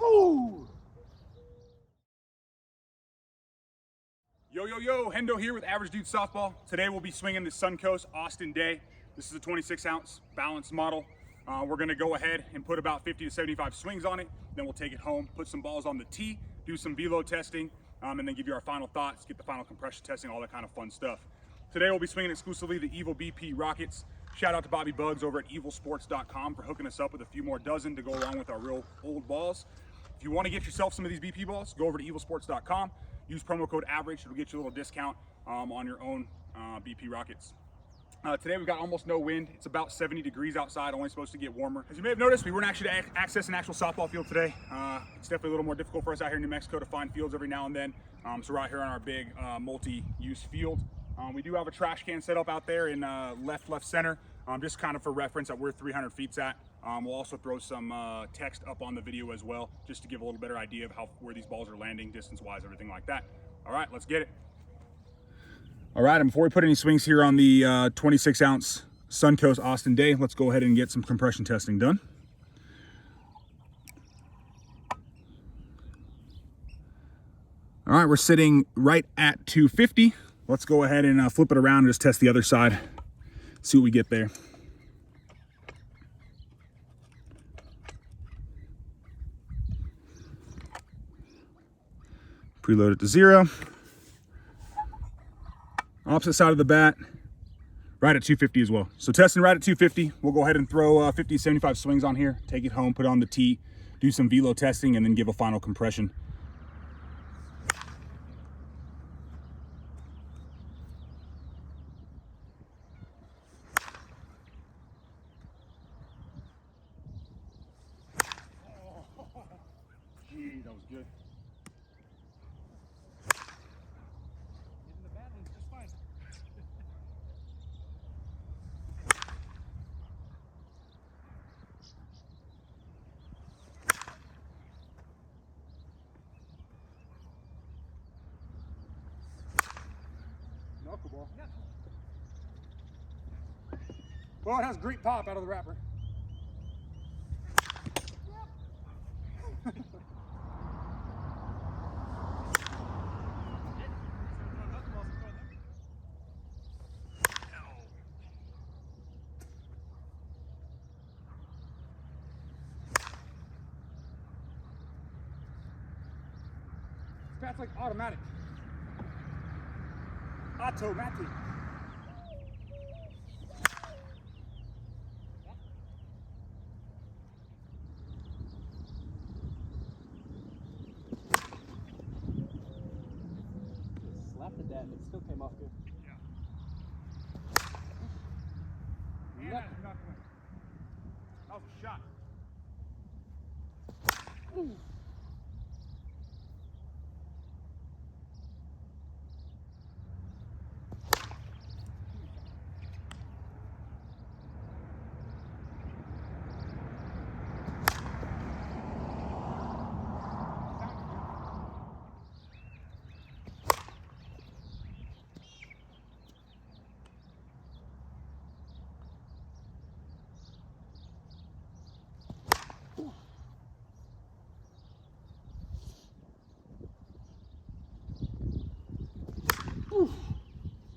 Ooh. Yo, Hendo here with Average Dude Softball. Today we'll be swinging the Suncoast Austyn Dawe. This is a 26-ounce balanced model. We're gonna go ahead and put about 50 to 75 swings on it. Then we'll take it home, put some balls on the tee, do some velo testing, and then give you our final thoughts, get the final compression testing, all that kind of fun stuff. Today we'll be swinging exclusively the Evil BP Rockets. Shout out to Bobby Bugs over at evilsports.com for hooking us up with a few more dozen to go along with our real old balls. If you want to get yourself some of these BP balls, go over to evilsports.com. Use promo code AVERAGE. It'll get you a little discount on your own BP Rockets. Today we've got almost no wind. It's about 70 degrees outside, only supposed to get warmer. As you may have noticed, we weren't actually access an actual softball field today. It's definitely a little more difficult for us out here in New Mexico to find fields every now and then. So we're out here on our big multi-use field. We do have a trash can set up out there in left center, just kind of for reference that we're 300 feet at. We'll also throw some text up on the video as well, just to give a little better idea of where these balls are landing, distance-wise, everything like that. All right, let's get it. All right, and before we put any swings here on the 26-ounce Suncoast Austyn Dawe, let's go ahead and get some compression testing done. All right, we're sitting right at 250. Let's go ahead and flip it around and just test the other side, see what we get there. Preload it to 0. Opposite side of the bat, right at 250 as well. So testing right at 250. We'll go ahead and throw 50, 75 swings on here, take it home, put it on the tee, do some velo testing, and then give a final compression. Gee, that was good. Knuckleball. Well, it has great pop out of the wrapper. That's like automatic. Automatic. Slapped at that, but it still came off good. Yeah. And that's not good. That was a shot. Ooh.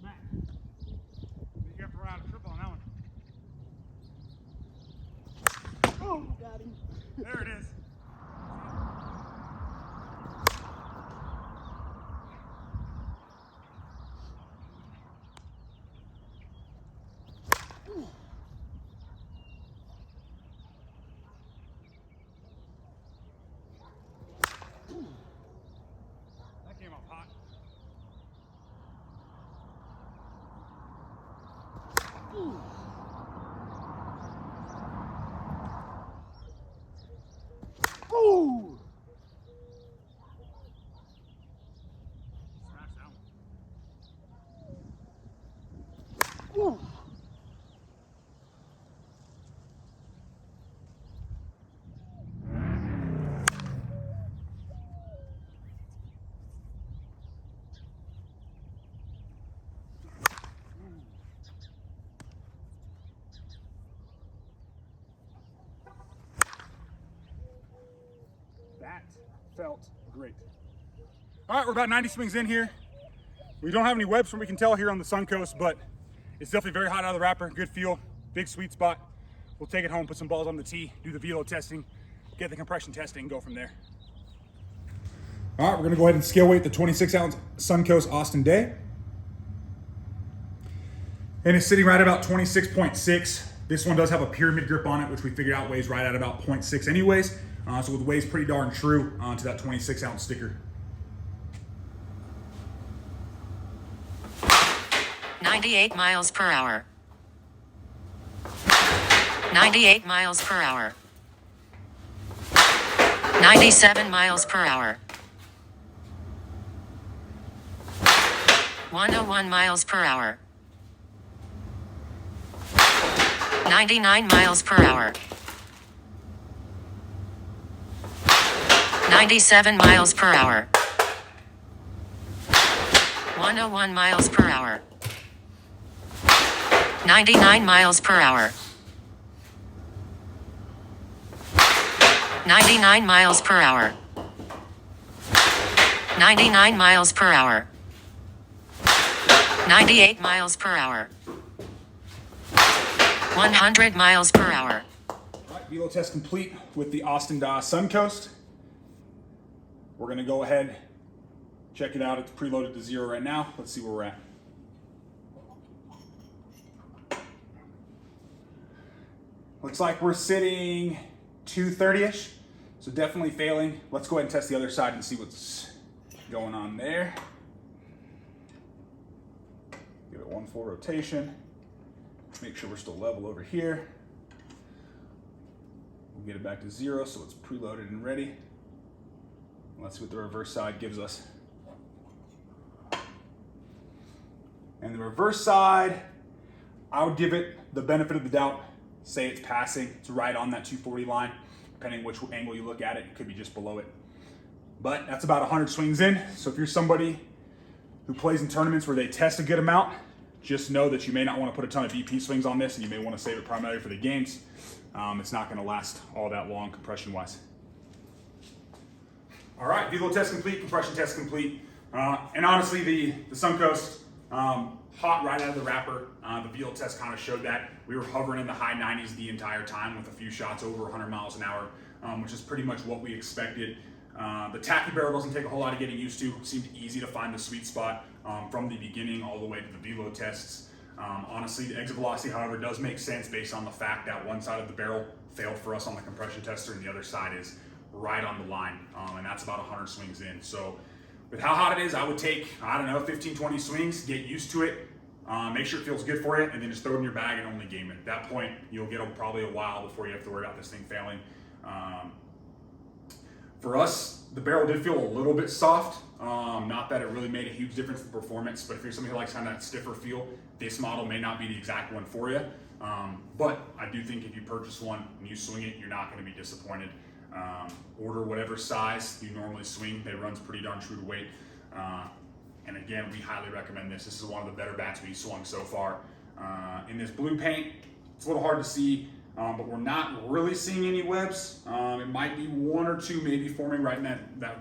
Smack. You have to ride a triple on that one. Oh, got him. There it is. That came off hot. Ooh. Ooh! Smash that one. Ooh! That felt great. All right, we're about 90 swings in here. We don't have any webs from what we can tell here on the Suncoast, but it's definitely very hot out of the wrapper. Good feel, big sweet spot. We'll take it home, put some balls on the tee, do the velo testing, get the compression testing, and go from there. All right, we're gonna go ahead and scale weight the 26-ounce Suncoast Austyn Dawe. And it's sitting right about 26.6. This one does have a pyramid grip on it, which we figured out weighs right at about 0.6 anyways. So it weighs pretty darn true to that 26-ounce sticker. 98 miles per hour. 98 miles per hour. 97 miles per hour. 101 miles per hour. 99 miles per hour. 97 miles per hour. 101 miles per hour. 99 miles per hour. 99 miles per hour. 99 miles per hour. 98 miles per hour. 100 miles per hour. All right, velo test complete with the Austyn Dawe Suncoast. We're gonna go ahead, check it out. It's preloaded to 0 right now. Let's see where we're at. Looks like we're sitting 230-ish, so definitely failing. Let's go ahead and test the other side and see what's going on there. Give it one full rotation. Make sure we're still level over here. We'll get it back to 0 so it's preloaded and ready. Let's see what the reverse side gives us. And the reverse side, I would give it the benefit of the doubt. Say it's passing, it's right on that 240 line. Depending which angle you look at it, it could be just below it. But that's about 100 swings in. So if you're somebody who plays in tournaments where they test a good amount, just know that you may not want to put a ton of VP swings on this and you may want to save it primarily for the games. It's not going to last all that long compression-wise. All right, velo test complete, compression test complete. And honestly, the Suncoast, hot right out of the wrapper. The velo test kind of showed that. We were hovering in the high 90s the entire time with a few shots over 100 miles an hour, which is pretty much what we expected. The tacky barrel doesn't take a whole lot of getting used to. It seemed easy to find the sweet spot from the beginning all the way to the velo tests. Honestly, the exit velocity, however, does make sense based on the fact that one side of the barrel failed for us on the compression tester and the other side is right on the line, and that's about 100 swings in. So with how hot it is, I would take, I don't know, 15, 20 swings, get used to it, make sure it feels good for you, and then just throw it in your bag and only game it. At that point, you'll get probably a while before you have to worry about this thing failing. For us, the barrel did feel a little bit soft. Not that it really made a huge difference in performance, but if you're somebody who likes kind of that stiffer feel, this model may not be the exact one for you. But I do think if you purchase one and you swing it, you're not going to be disappointed. Order whatever size you normally swing. It runs pretty darn true to weight. And again, we highly recommend this. This is one of the better bats we've swung so far. In this blue paint, it's a little hard to see, but we're not really seeing any webs. It might be one or two maybe forming right in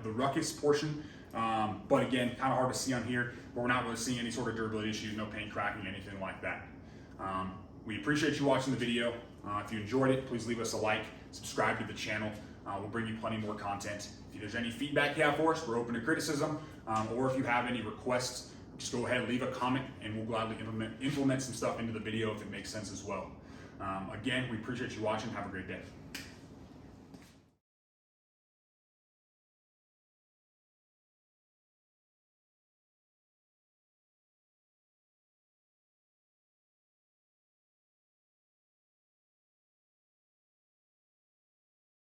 the ruckus portion. But again, kind of hard to see on here, but we're not really seeing any sort of durability issues, no paint cracking, anything like that. We appreciate you watching the video. If you enjoyed it, please leave us a like, subscribe to the channel. We'll bring you plenty more content. If there's any feedback you have for us, we're open to criticism. Or if you have any requests, just go ahead and leave a comment and we'll gladly implement some stuff into the video if it makes sense as well. Again, we appreciate you watching. Have a great day.